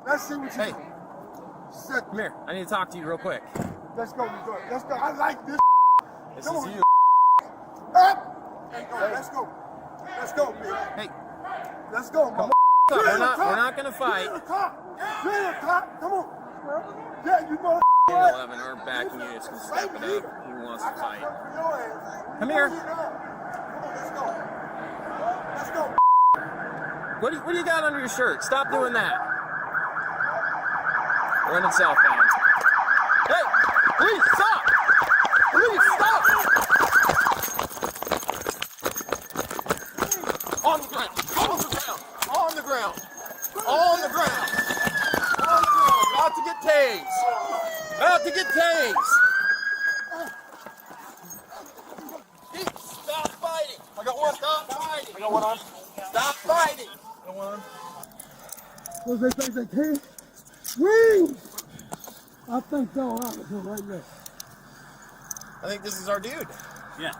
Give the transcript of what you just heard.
Let's see what you Hey. do. Sit. Come here. I need to talk to you real quick. Let's go. Let's go. I like this. This Come is on. you. Up. Let's go. Let's go, man. Hey, Let's go, man. we're not gonna fight. You're the cop. You're the cop. Come on. Yeah, you know. 11 or backing you, just gonna step it up. Who wants to fight? Come here. Let's go. Let's go. What do you got under your shirt? Stop doing that. Running southbound. Hey, please stop! Please stop! On the ground. On the ground. On the ground. On the ground. On the ground. About to get tased. About to get tased. Stop fighting. I got one. Stop fighting. I got one on. Stop fighting. I got one on. What's they say? Hey, swing! I think so. Right there. I think this is our dude. Yeah.